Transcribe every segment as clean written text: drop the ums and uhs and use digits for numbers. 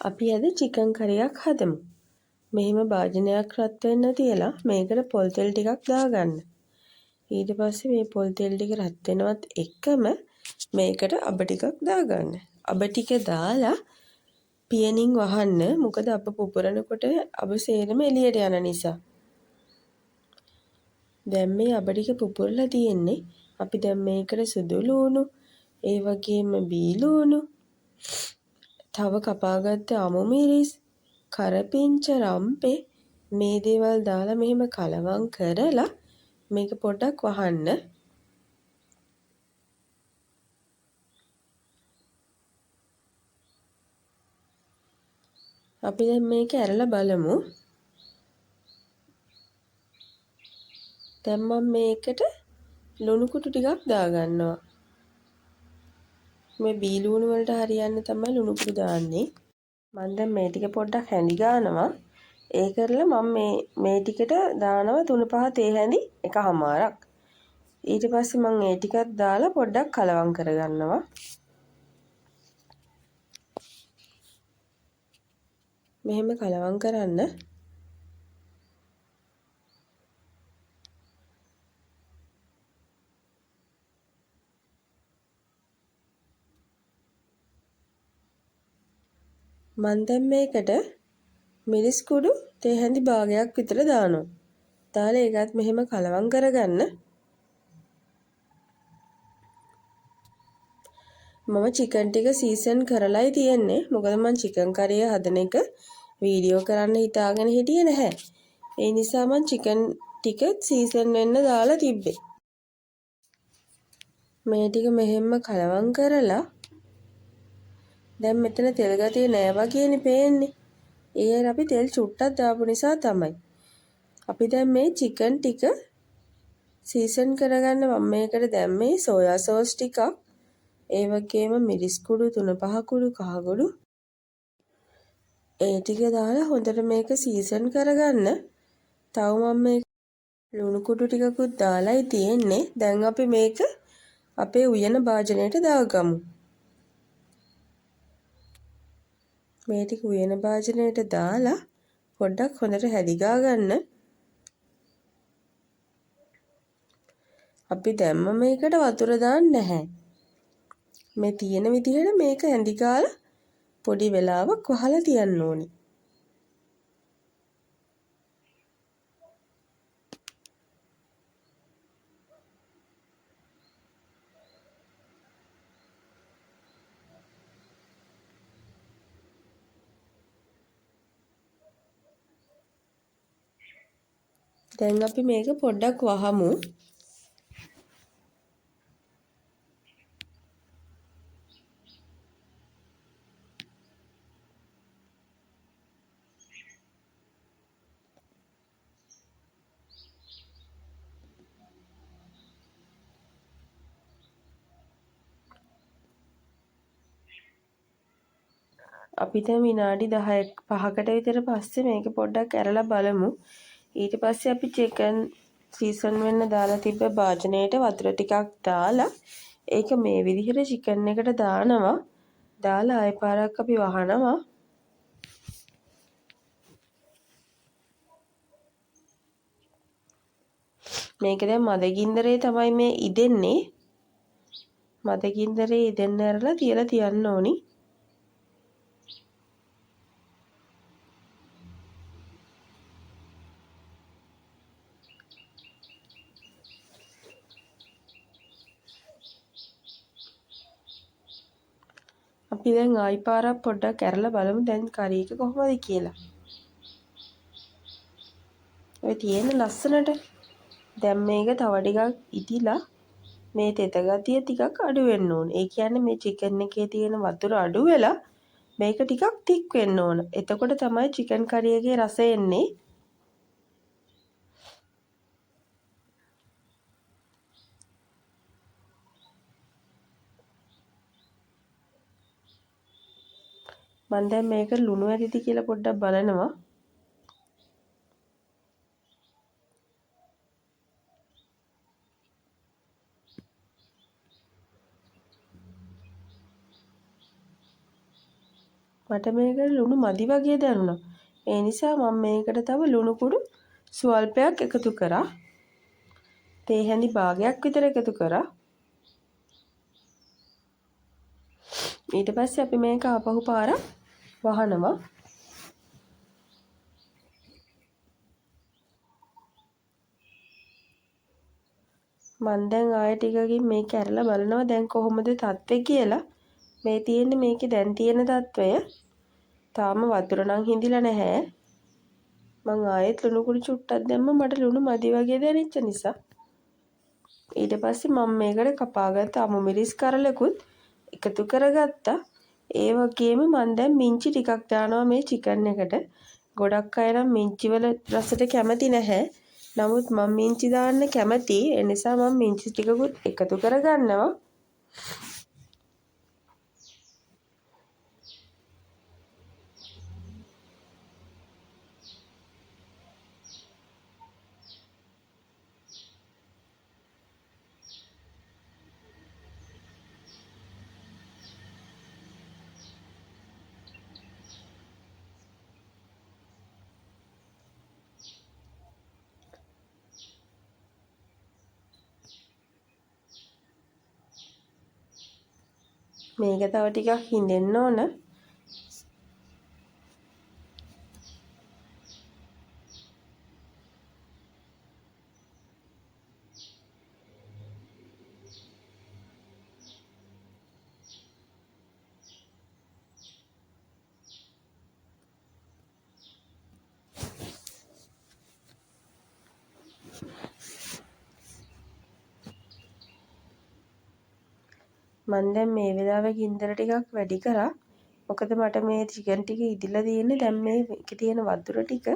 අපි අද චිකන් කරියක් හදමු. මෙහෙම භාජනයක් රත් වෙන්න තියලා මේකට පොල් තෙල් ටිකක් දාගන්න. ඊට පස්සේ මේ පොල් තෙල් ටික රත් වෙනවත් එක්කම මේකට අබ ටිකක් දාගන්න. අබ ටික දාලා පියනින් වහන්න. මොකද අප පුපුරනකොට අබ සේරම එළියට යන නිසා. දැන් මේ අබ ටික පුපුරලා තියෙන්නේ. අපි දැන් මේකට සුදු ලූණු, ඒ වගේම බී ලූණු, තව කපාගත්ත අමු මිරිස්, කරපිංච, රම්පේ මේ දේවල් දාලා මෙහෙම කලවම් කරලා මේක පොඩ්ඩක් වහන්න. අපි දැන් මේක ඇරලා බලමු. දැන් මම මේකට ලුණු කුටු ටිකක් දාගන්නවා. මේ බී ලුණු වලට හරියන්න තමයි ලුණු කුටු දාන්නේ. මම දැන් මේ ටික පොඩ්ඩක් හැඳි ගන්නවා. ඒ කරලා මම මේ ටිකට දානවා 3-5 තේ හැඳි එකමාරක්. ඊට පස්සේ මම ඒ ටිකත් දාලා පොඩ්ඩක් කලවම් කරගන්නවා. මෙහෙම කලවම් කරන්න. මම දැන් මේකට මිරිස් කුඩු තේ හැඳි භාගයක් විතර දානවා. දාලා ඒකත් මෙහෙම කලවම් කරගන්න. මම චිකන් ටික සීසන් කරලායි තියෙන්නේ. මොකද මම චිකන් කරිය හදන එක වීඩියෝ කරන්න හිතාගෙන හිටියේ නැහැ. ඒ නිසා මම චිකන් ටික සීසන් වෙන්න දාලා තිබ්බේ. මේ ටික මෙහෙම කලවම් කරලා දැන් මෙතන තෙල් ගතිය නෑ වගේනේ පේන්නේ. ඒ අපි තෙල් චුට්ටක් දාපු නිසා තමයි. අපි දැන් මේ චිකන් ටික සීසන් කරගන්න මම මේකට දැම්මේ සෝයා සෝස් ටිකක්, ඒ වගේම මිරිස් කුඩු 3-5 කුඩු කහ කුඩු. ඒ ටික දාලා හොඳට මේක සීසන් කරගන්න. තව මම මේ ලුණු කුඩු ටිකකුත් දාලායි තියෙන්නේ. දැන් අපි මේක අපේ උයන භාජනයට දාගමු. මේ ටික උයන භාජනයට දාලා පොඩ්ඩක් හොඳට හැදිගා ගන්න. අපි දැම්ම මේකට වතුර දාන්නේ නැහැ. මේ තියෙන විදිහට මේක හැදිගාලා පොඩි වෙලාවක් වහලා තියන්න ඕනේ. දැන් අපි මේක පොඩ්ඩක් වහමු. අපි දැන් විනාඩි 10-5කට විතර පස්සේ මේක පොඩ්ඩක් ඇරලා බලමු. ඊට පස්සේ අපි චිකන් සීසන් වෙන්න දාලා තිබ්බ භාජනයට වතුර ටිකක් දාලා ඒක මේ විදිහට චිකන් එකට දානවා. දාලා ආයෙ පාරක් අපි වහනවා. මේක දැන් මද ගින්දරේ තමයි මේ ඉදෙන්නේ. මද ගින්දරේ ඉදෙන්න ඇරලා තියලා තියන්න ඕනි. අපි දැන් ආයි පාරක් පොඩ්ඩක් ඇරලා බලමු දැන් කරි එක කොහොමද කියලා. ඔය තියෙන ලස්සනට දැන් මේක තව ටිකක් ඉදිලා මේ තෙත ගතිය ටිකක් අඩු වෙන්න ඕන. ඒ කියන්නේ මේ චිකන් එකේ තියෙන වතුර අඩු වෙලා මේක ටිකක් තික් වෙන්න ඕන. එතකොට තමයි චිකන් කරි එකේ රසය එන්නේ. මම දැන් මේක ලුණු ඇතිද කියලා පොඩ්ඩක් බලනවා. මට මේකට ලුණු මදි වගේ දැනුණා. ඒ නිසා මම මේකට තව ලුණු කුඩු ස්වල්පයක් එකතු කරා. තේ හැඳි භාගයක් විතර එකතු කරා. ඊට පස්සේ අපි මේක ආපහු පාරක් වහනවා. මම දැන් ආයෙ ටිකකින් මේක ඇරලා බලනවා දැන් කොහොමද තත්ත්වය කියලා. මේ තියෙන්නේ මේකේ දැන් තියෙන තත්ත්වය. තාම වතුර නම් හිඳිලා නැහැ. මං ආයෙත් ලුණු කුඩු චුට්ටක් දැම්ම මට ලුණු මදි වගේ දැනෙච්ච නිසා. ඊට පස්සේ මම මේකට කපාගත්ත අමු මිරිස් කරලකුත් එකතු කරගත්තා. ඒ වගේම මම දැන් මිංචි ටිකක් දානවා මේ චිකන් එකට. ගොඩක් අය නම් මිංචි වල රසට කැමති නැහැ. නමුත් මම මිංචි දාන්න කැමතියි. ඒ නිසා මම මිංචි ටිකකුත් එකතු කරගන්නවා. මේක තව ටිකක් හිඳෙන්න ඕන. මම දැන් මේ වෙලාවේ ගින්දර ටිකක් වැඩි කරා. මොකද මට මේ චිකන් ටික ඉදිලා තියෙන්නේ දැන් මේකේ තියෙන වතුර ටික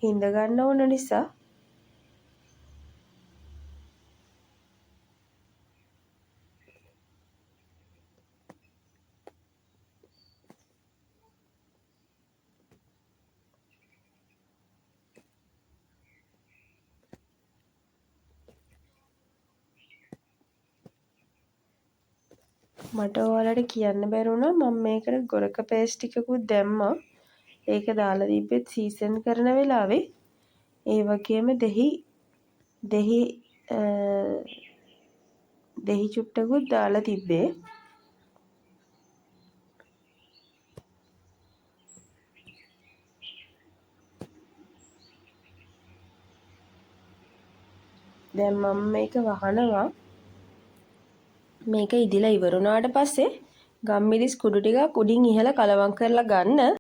හිඳ ගන්න ඕන නිසා. මට ඔයාලට කියන්න බැරුණා මම මේකට ගොරක පේස්ට් ටිකකුත් දැම්මා. ඒක දාලා තිබ්බෙත් සීසන් කරන වෙලාවේ. ඒ වගේම දෙහි චුට්ටකුත් දාලා තිබ්බේ. දැන් මම මේක වහනවා. මේක ඉදිලා ඉවර වුණාට පස්සේ ගම්මිරිස් කුඩු ටිකක් උඩින් ඉහළ කලවම් කරලා ගන්න.